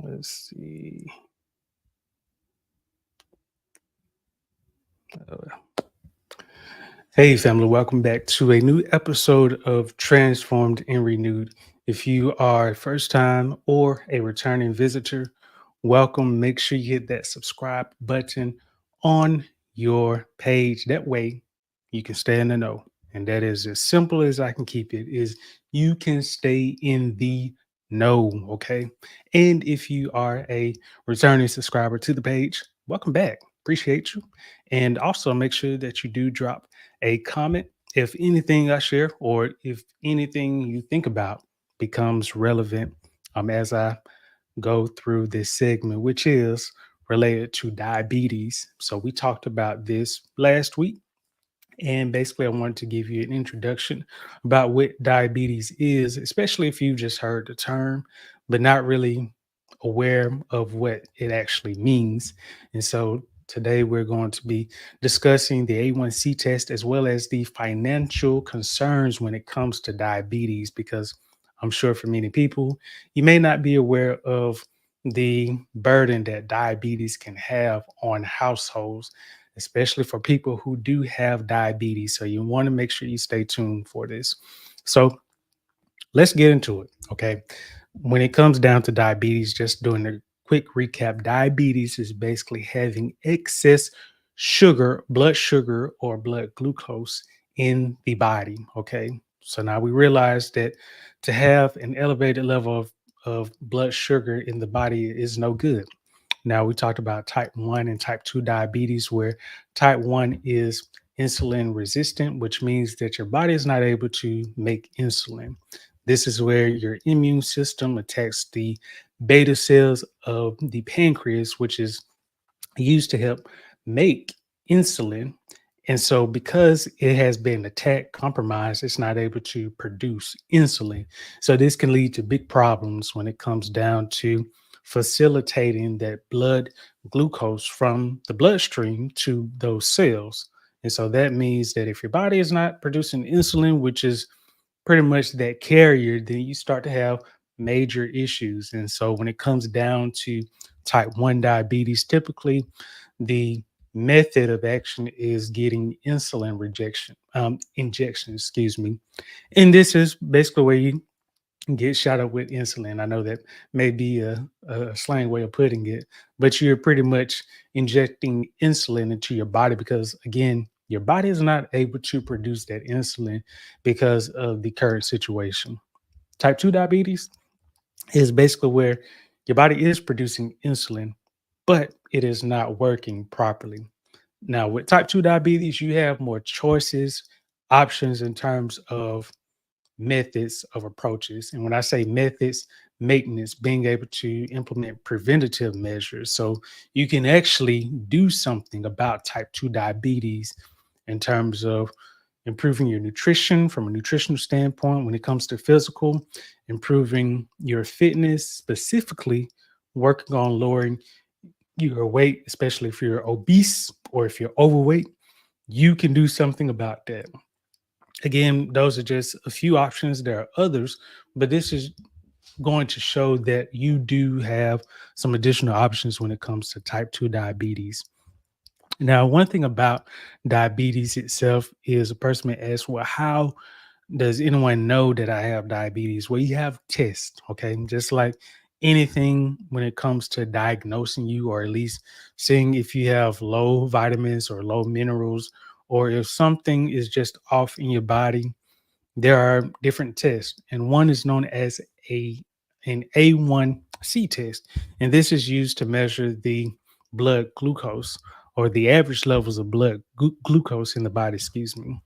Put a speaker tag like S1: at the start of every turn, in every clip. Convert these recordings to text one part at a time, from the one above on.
S1: Let's see. Hey, family, welcome back to a new episode of Transformed and Renewed. If you are a first time or a returning visitor, welcome. Make sure you hit that subscribe button on your page. That way you can stay in the know. And that is as simple as I can keep it is you can stay in the know, okay? And if you are a returning subscriber to the page, welcome back. Appreciate you. And also make sure that you do drop a comment if anything I share or if anything you think about becomes relevant as I go through this segment, which is related to diabetes. So we talked about this last week. And basically, I wanted to give you an introduction about what diabetes is, especially if you just heard the term, but not really aware of what it actually means. And so today we're going to be discussing the A1C test as well as the financial concerns when it comes to diabetes, because I'm sure for many people, you may not be aware of the burden that diabetes can have on households, especially for people who do have diabetes. So you want to make sure you stay tuned for this. So let's get into it. Okay. When it comes down to diabetes, just doing a quick recap, diabetes is basically having excess sugar, or blood glucose in the body. Okay. So now we realize that to have an elevated level of blood sugar in the body is no good. Now, we talked about type 1 and type 2 diabetes, where type 1 is insulin resistant, which means that your body is not able to make insulin. This is where your immune system attacks the beta cells of the pancreas, which is used to help make insulin. And so, because it has been attacked, compromised, it's not able to produce insulin. So, this can lead to big problems when it comes down to facilitating that blood glucose from the bloodstream to those cells. And so, that means that if your body is not producing insulin, which is pretty much that carrier, then you start to have major issues. And so when it comes down to type 1 diabetes, typically the method of action is getting insulin injection, excuse me. And this is basically where you get shot up with insulin. I know that may be a slang way of putting it, but you're pretty much injecting insulin into your body because, again, your body is not able to produce that insulin because of the current situation. Type 2 diabetes is basically where your body is producing insulin, but it is not working properly. Now, with type 2 diabetes, you have more choices, options in terms of methods of approaches. And when I say methods, maintenance, being able to implement preventative measures. So you can actually do something about type 2 diabetes in terms of improving your nutrition from a nutritional standpoint when it comes to physical, improving your fitness, specifically working on lowering your weight, especially if you're obese or if you're overweight. You can do something about that. Again, those are just a few options. There are others, but this is going to show that you do have some additional options when it comes to type 2 diabetes. Now, one thing about diabetes itself is a person may ask, well, how does anyone know that I have diabetes? Well, you have tests, okay? Just like anything when it comes to diagnosing you, or at least seeing if you have low vitamins or low minerals, or if something is just off in your body, there are different tests, and one is known as a an A1C test, and this is used to measure the blood glucose or the average levels of blood glucose in the body, excuse me,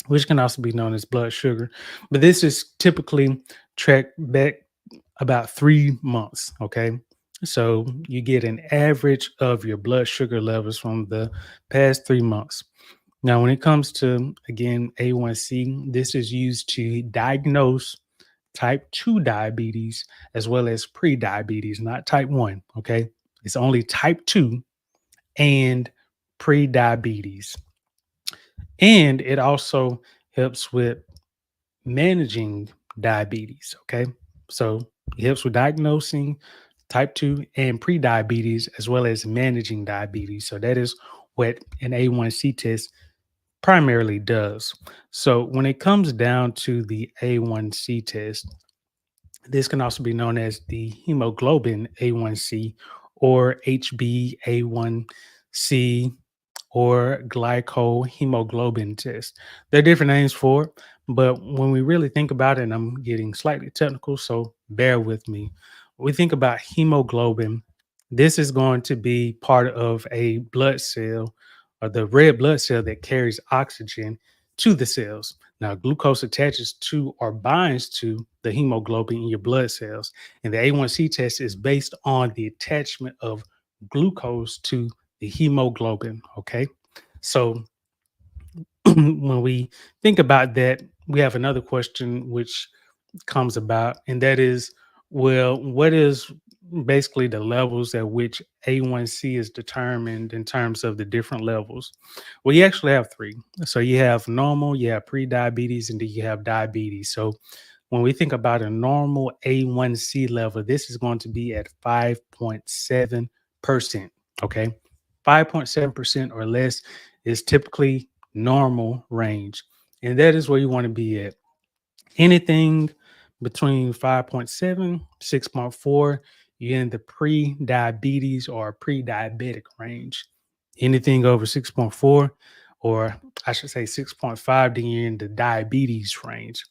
S1: which can also be known as blood sugar. But this is typically tracked back about 3 months. Okay. So you get an average of your blood sugar levels from the past 3 months. Now, when it comes to, again, A1C, this is used to diagnose type 2 diabetes as well as pre-diabetes, not type 1. Okay. It's only type 2 and pre-diabetes. And it also helps with managing diabetes. Okay. So it helps with diagnosing type 2, and pre-diabetes, as well as managing diabetes. So that is what an A1C test primarily does. So when it comes down to the A1C test, this can also be known as the hemoglobin A1C or HbA1c or glycohemoglobin test. There are different names for it, but when we really think about it, and I'm getting slightly technical, so bear with me. When we think about hemoglobin, this is going to be part of a blood cell or the red blood cell that carries oxygen to the cells. Now, glucose attaches to or binds to the hemoglobin in your blood cells, and the A1C test is based on the attachment of glucose to the hemoglobin. Okay. So when we think about that, we have another question which comes about, and that is, well, what is basically the levels at which A1C is determined in terms of the different levels? Well, you actually have three. So you have normal, you have pre-diabetes, and then you have diabetes. So when we think about a normal A1C level, this is going to be at 5.7%. Okay. 5.7% or less is typically normal range. And that is where you want to be at. Anything between 5.7, 6.4, you're in the pre-diabetes or pre-diabetic range. Anything over 6.4, or I should say 6.5, then you're in the diabetes range.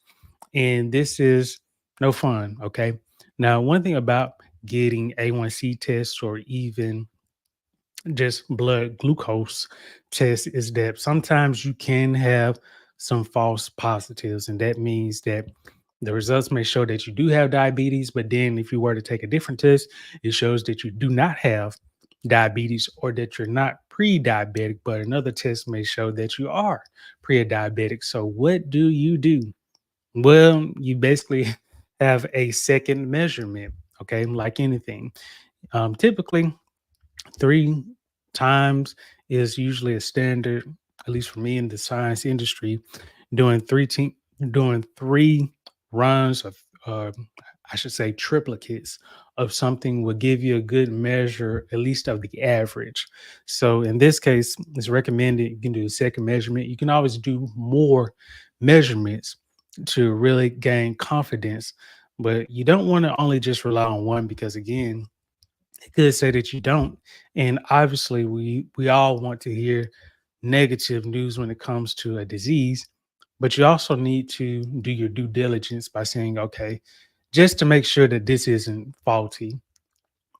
S1: And this is no fun. Okay. Now, one thing about getting A1C tests or even just blood glucose test is that sometimes you can have some false positives. And that means that the results may show that you do have diabetes, but then if you were to take a different test, it shows that you do not have diabetes or that you're not pre diabetic, but another test may show that you are pre diabetic. So, what do you do? Well, you basically have a second measurement, okay, like anything. Typically, 3 times is usually a standard, at least for me in the science industry. Doing 3 runs of, I should say, triplicates of something will give you a good measure, at least of the average. So in this case, it's recommended you can do a second measurement. You can always do more measurements to really gain confidence, but you don't want to only just rely on one because again, it could say that you don't. And obviously, we all want to hear negative news when it comes to a disease, but you also need to do your due diligence by saying, okay, just to make sure that this isn't faulty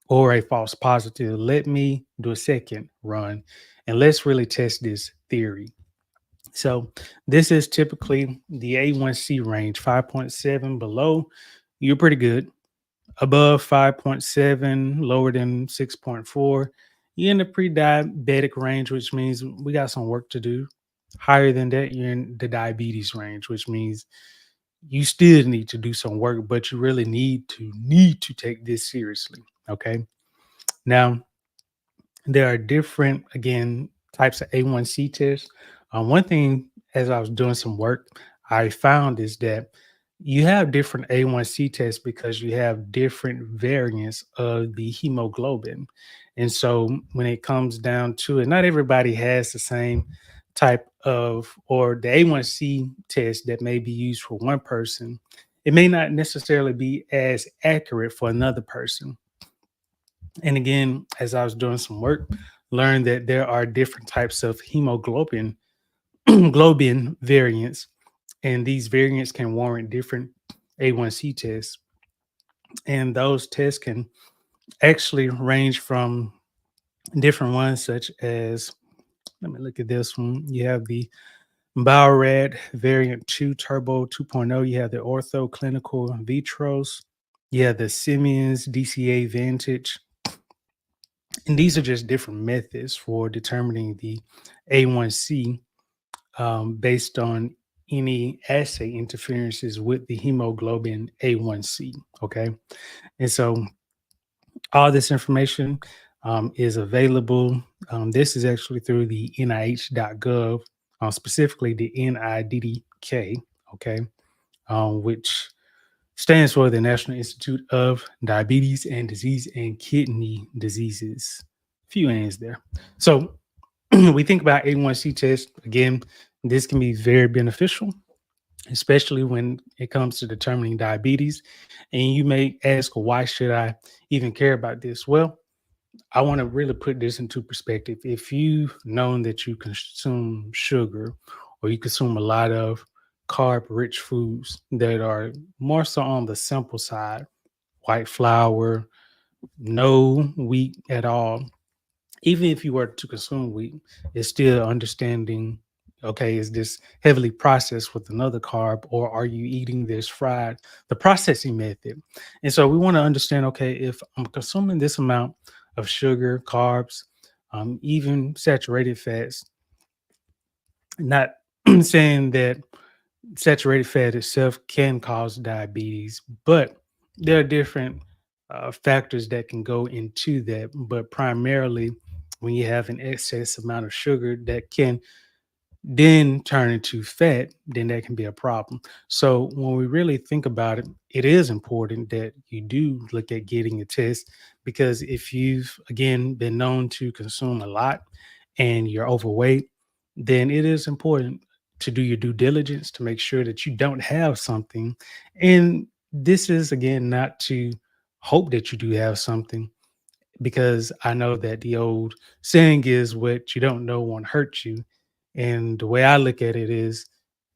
S1: or a false positive, let me do a second run and let's really test this theory. So this is typically the A1C range, 5.7 below, you're pretty good. Above 5.7, lower than 6.4, you're in the pre-diabetic range, which means we got some work to do. Higher than that, you're in the diabetes range, which means you still need to do some work, but you really need to take this seriously. Okay. Now, there are different, again, types of A1C tests. One thing, as I was doing some work, I found is that you have different A1C tests because you have different variants of the hemoglobin. And so when it comes down to it, not everybody has the same type of, or the A1C test that may be used for one person, it may not necessarily be as accurate for another person. And again, as I was doing some work, learned that there are different types of hemoglobin globin variants, and these variants can warrant different A1C tests. And those tests can actually range from different ones, such as, let me look at this one. You have the Biorad variant 2 Turbo 2.0. You have the Ortho Clinical Vitros. You have the Siemens DCA Vantage. And these are just different methods for determining the A1C based on any assay interferences with the hemoglobin A1C. Okay. And so all this information is available. This is actually through the NIH.gov, specifically the NIDDK. Okay. Which Stands for the National Institute of Diabetes and Disease and Kidney Diseases. Few N's there. So we think about A1C test again. This can be very beneficial, especially when it comes to determining diabetes. And you may ask, why should I even care about this? Well, I want to really put this into perspective. If you've known that you consume sugar or you consume a lot of carb rich foods that are more so on the simple side, white flour, no wheat at all, even if you were to consume wheat, it's still understanding, okay, is this heavily processed with another carb, or are you eating this fried, the processing method? And so we want to understand, okay, if I'm consuming this amount of sugar, carbs, even saturated fats, not saying that saturated fat itself can cause diabetes, but there are different factors that can go into that. But primarily, when you have an excess amount of sugar that can then turn into fat, then that can be a problem. So when we really think about it, it is important that you do look at getting a test, because if you've again been known to consume a lot and you're overweight, then it is important to do your due diligence to make sure that you don't have something. And this is again not to hope that you do have something, because I know that the old saying is, what you don't know won't hurt you. And the way I look at it is,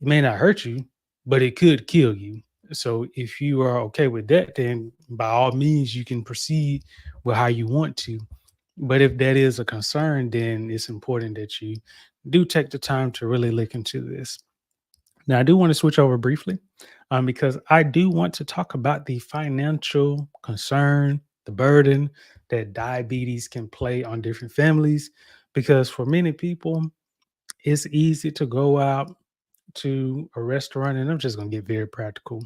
S1: it may not hurt you, but it could kill you. So if you are okay with that, then by all means, you can proceed with how you want to. But if that is a concern, then it's important that you do take the time to really look into this. Now, I do want to switch over briefly, because I do want to talk about the financial concern, the burden that diabetes can play on different families. Because for many people, it's easy to go out to a restaurant, and I'm just going to get very practical.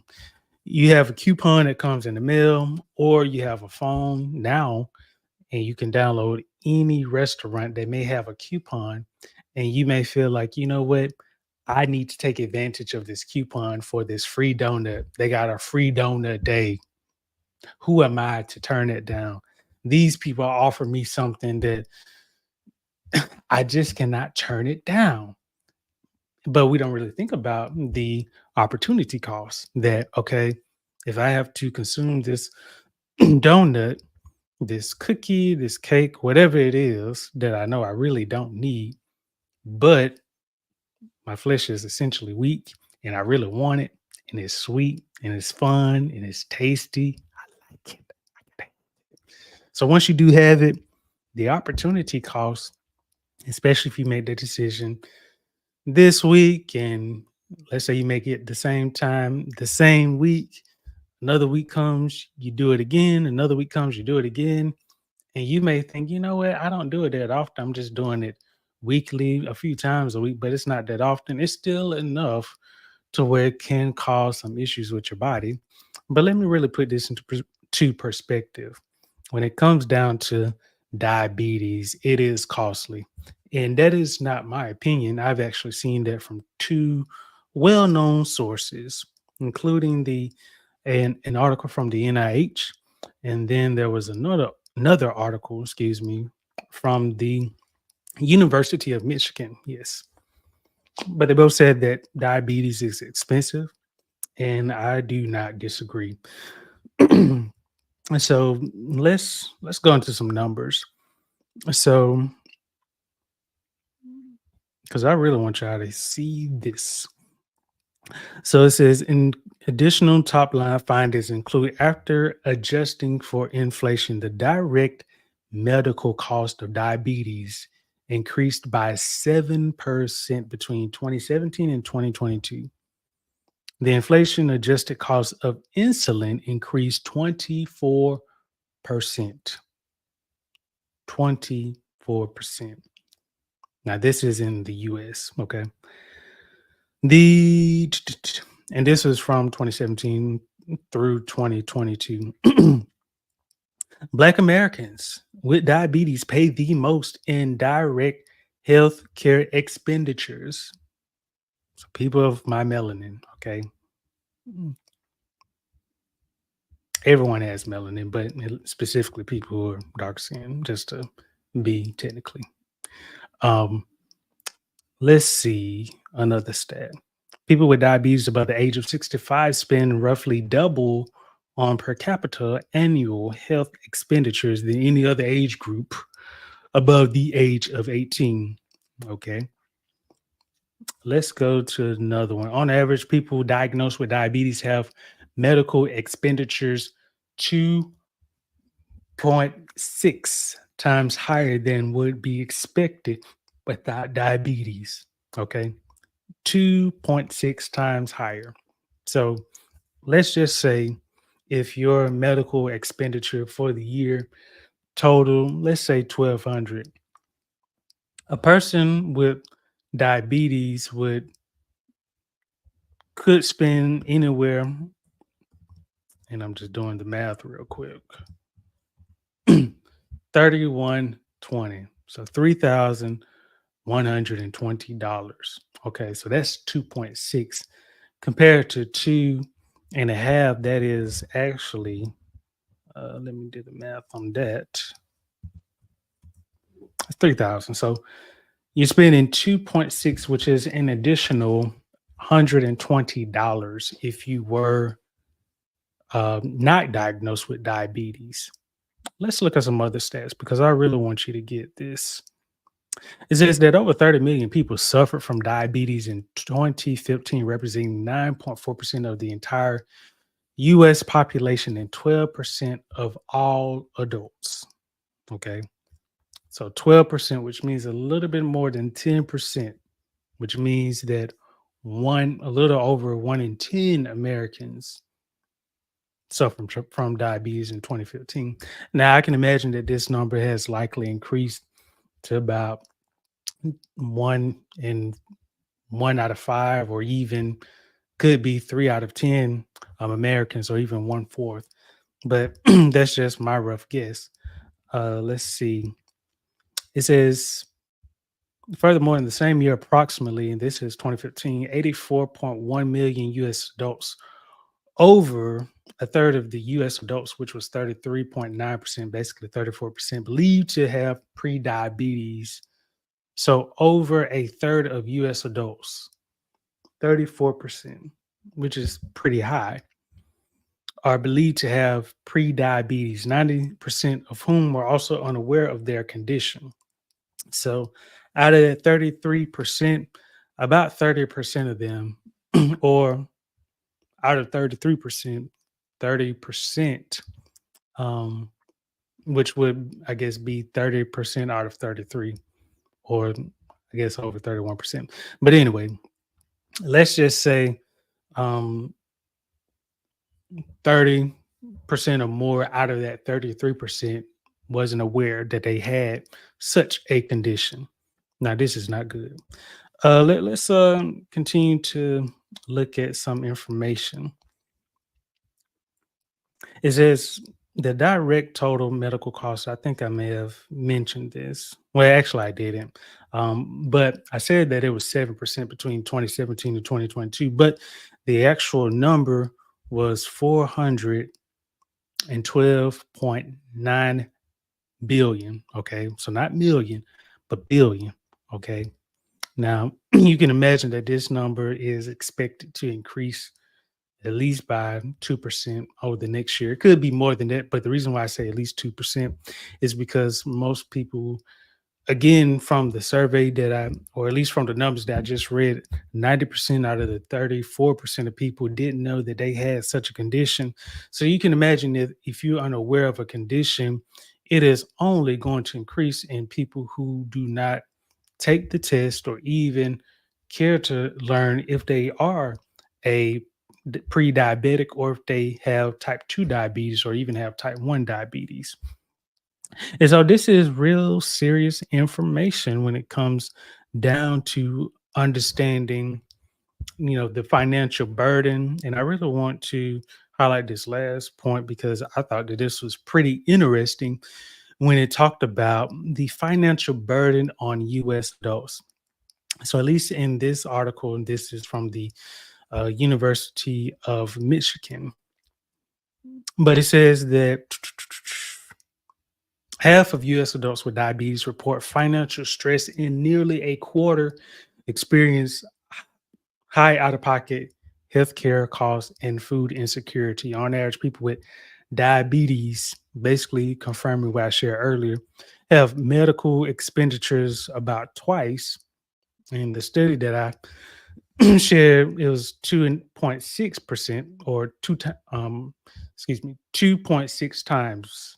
S1: You have a coupon that comes in the mail, or you have a phone now and you can download any restaurant that may have a coupon, and you may feel like, you know what, I need to take advantage of this coupon for this free donut. They got a free donut day. Who am I to turn it down? These people offer me something that I just cannot turn it down. But we don't really think about the opportunity cost that, okay, if I have to consume this donut, this cookie, this cake, whatever it is that I know I really don't need, but my flesh is essentially weak and I really want it, and it's sweet and it's fun and it's tasty. I like it. So once you do have it, the opportunity cost, especially if you make the decision this week, and let's say you make it the same time, the same week, another week comes, you do it again, another week comes, you do it again. And you may think, you know what, I don't do it that often. I'm just doing it weekly, a few times a week, but it's not that often. It's still enough to where it can cause some issues with your body. But let me really put this into to perspective. When it comes down to diabetes, it is costly. And that is not my opinion. I've actually seen that from two well-known sources, including an article from the NIH, and then there was another article, excuse me, from the University of Michigan. Yes, but they both said that diabetes is expensive, and I do not disagree. And so let's go into some numbers. So, because I really want y'all to see this. So it says, in additional top line findings include, after adjusting for inflation, the direct medical cost of diabetes increased by 7% between 2017 and 2022. The inflation adjusted cost of insulin increased 24%. 24%. Now, this is in the US, okay? The and this is from 2017 through 2022. Black Americans with diabetes pay the most in direct health care expenditures. So people of my melanin, okay? Everyone has melanin, but specifically people who are dark skinned, just to be technically. Um, let's see another stat. People with diabetes above the age of 65 spend roughly double on per capita annual health expenditures than any other age group above the age of 18. Okay, let's go to another one. On average, people diagnosed with diabetes have medical expenditures 2.6 times higher than would be expected without diabetes. Okay, 2.6 times higher. So let's just say if your medical expenditure for the year total, let's say 1200, a person with diabetes would could spend anywhere, and I'm just doing the math real quick, 3120. So $3,120. Okay, so that's 2.6 compared to 2.5. That is actually let me do the math on that. It's 3,000. So you're spending 2.6, which is an additional $120 if you were not diagnosed with diabetes. Let's look at some other stats because I really want you to get this. It says that over 30 million people suffered from diabetes in 2015, representing 9.4% of the entire US population and 12% of all adults. Okay. So 12%, which means a little bit more than 10%, which means that a little over 1 in 10 Americans suffer from diabetes in 2015. Now I can imagine that this number has likely increased to about one in 1 out of 5, or even could be 3 out of 10 Americans, or even one fourth. But that's just my rough guess. Let's see. It says, furthermore, in the same year, approximately, and this is 2015, 84.1 million US adults, over a third of the US adults, which was 33.9%, basically 34%, believed to have pre-diabetes. So over a third of US adults, 34%, which is pretty high, are believed to have pre-diabetes, 90% of whom are also unaware of their condition. So out of that 33%, about 30% of them, or out of 33%, 30%, um, which would, I guess, be 30% out of 33, or I guess over 31%. But anyway, let's just say um, 30% or more out of that 33% wasn't aware that they had such a condition. Now, this is not good. Let's continue to look at some information. It says the direct total medical costs. I think I may have mentioned this. Well, actually, I didn't. But I said that it was 7% between 2017 and 2022. But the actual number was 412.9 billion. Okay. So not million, but billion. Okay. Now, you can imagine that this number is expected to increase at least by 2% over the next year. It could be more than that, but the reason why I say at least 2% is because most people, again, from the survey or at least from the numbers that I just read, 90% out of the 34% of people didn't know that they had such a condition. So you can imagine that if you're unaware of a condition, it is only going to increase in people who do not take the test or even care to learn if they are a pre-diabetic, or if they have type 2 diabetes, or even have type 1 diabetes. And so this is real serious information when it comes down to understanding, the financial burden. And I really want to highlight this last point because I thought that this was pretty interesting when it talked about the financial burden on US adults. So at least in this article, and this is from the University of Michigan, But it says that half of US adults with diabetes report financial stress, and nearly a quarter experience high out of pocket healthcare costs and food insecurity. On average, people with diabetes, basically confirming what I shared earlier, have medical expenditures about twice. In the study that I shared, it was 2.6% or excuse me, 2.6 times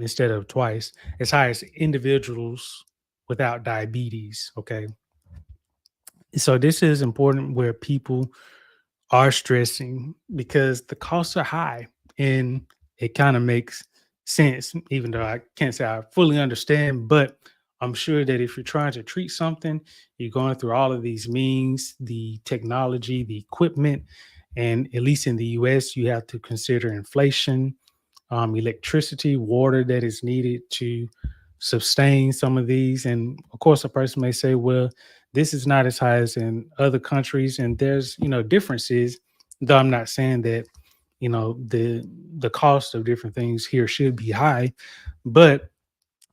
S1: instead of twice as high as individuals without diabetes. Okay. So this is important where people are stressing because the costs are high, and it kind of makes sense, even though I can't say I fully understand. But I'm sure that if you're trying to treat something, you're going through all of these means, the technology, the equipment, and at least in the US, you have to consider inflation, electricity, water that is needed to sustain some of these. And of course, a person may say, well, this is not as high as in other countries. And there's, differences, though I'm not saying that, the cost of different things here should be high, but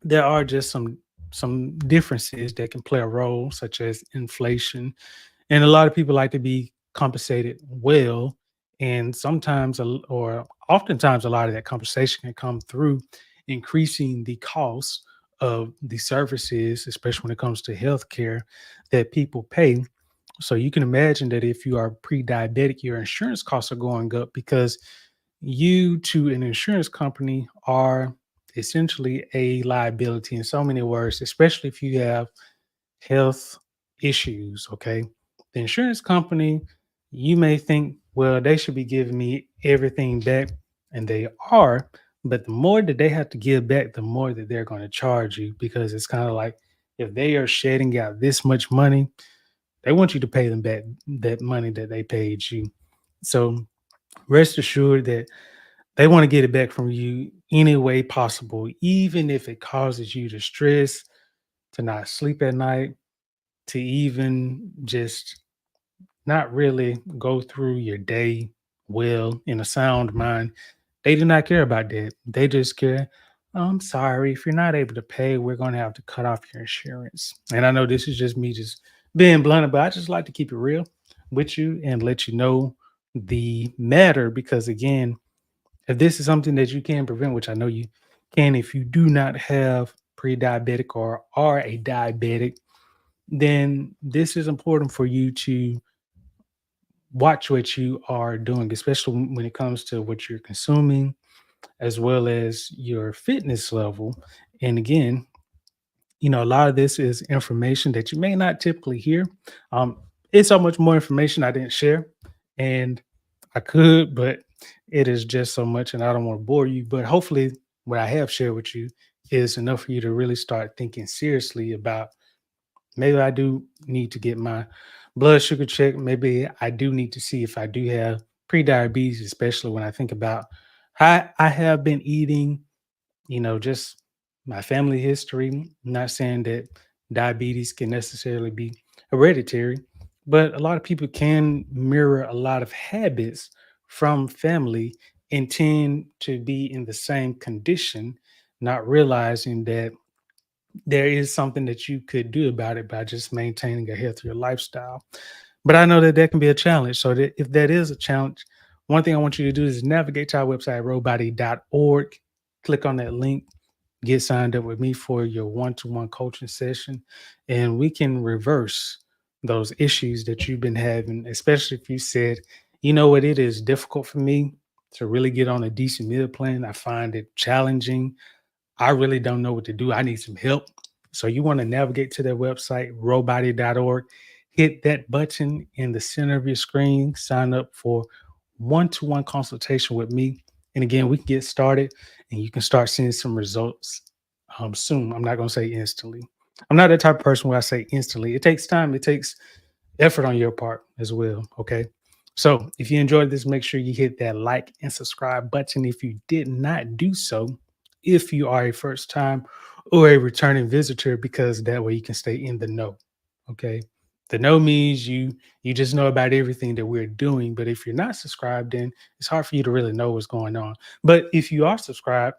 S1: there are just some differences that can play a role, such as inflation, and a lot of people like to be compensated well, and sometimes or oftentimes a lot of that compensation can come through increasing the cost of the services, especially when it comes to healthcare that people pay. So you can imagine that if you are pre-diabetic, your insurance costs are going up because you to an insurance company are essentially a liability in so many words, especially if you have health issues. Okay. The insurance company, you may think, well, they should be giving me everything back, and they are. But the more that they have to give back, the more that they're going to charge you, because it's kind of like if they are shedding out this much money, they want you to pay them back that money that they paid you. So rest assured that they want to get it back from you any way possible, even if it causes you to stress, to not sleep at night, to even just not really go through your day well in a sound mind. They do not care about that. They just care. "Oh, I'm sorry, if you're not able to pay, we're going to have to cut off your insurance." And I know this is just me just being blunt, but I just like to keep it real with you and let you know the matter, because again, if this is something that you can prevent, which I know you can, if you do not have pre-diabetic or are a diabetic, then this is important for you to watch what you are doing, especially when it comes to what you're consuming, as well as your fitness level. And again, a lot of this is information that you may not typically hear. Um, it's so much more information I didn't share, and I could, but it is just so much, and I don't want to bore you. But hopefully, what I have shared with you is enough for you to really start thinking seriously about, maybe I do need to get my blood sugar checked. Maybe I do need to see if I do have pre-diabetes, especially when I think about how I have been eating, just my family history. I'm not saying that diabetes can necessarily be hereditary, but a lot of people can mirror a lot of habits from family and tend to be in the same condition, not realizing that there is something that you could do about it by just maintaining a healthier lifestyle. But I know that that can be a challenge. So that if that is a challenge, one thing I want you to do is navigate to our website, robody.org, click on that link, get signed up with me for your one-to-one coaching session, and we can reverse those issues that you've been having, especially if you said, you know what, it is difficult for me to really get on a decent meal plan. I find it challenging. I really don't know what to do. I need some help. So you want to navigate to their website, robody.org, hit that button in the center of your screen, sign up for one-to-one consultation with me. And again, we can get started and you can start seeing some results soon. I'm not going to say instantly. I'm not that type of person where I say instantly. It takes time. It takes effort on your part as well. Okay. So if you enjoyed this, make sure you hit that like and subscribe button if you did not do so, if you are a first time or a returning visitor, because that way you can stay in the know. Okay. The know means you just know about everything that we're doing. But if you're not subscribed, then it's hard for you to really know what's going on. But if you are subscribed,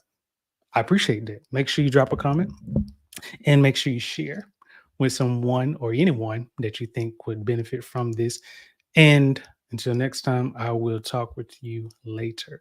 S1: I appreciate that. Make sure you drop a comment and make sure you share with someone or anyone that you think would benefit from this. And until next time, I will talk with you later.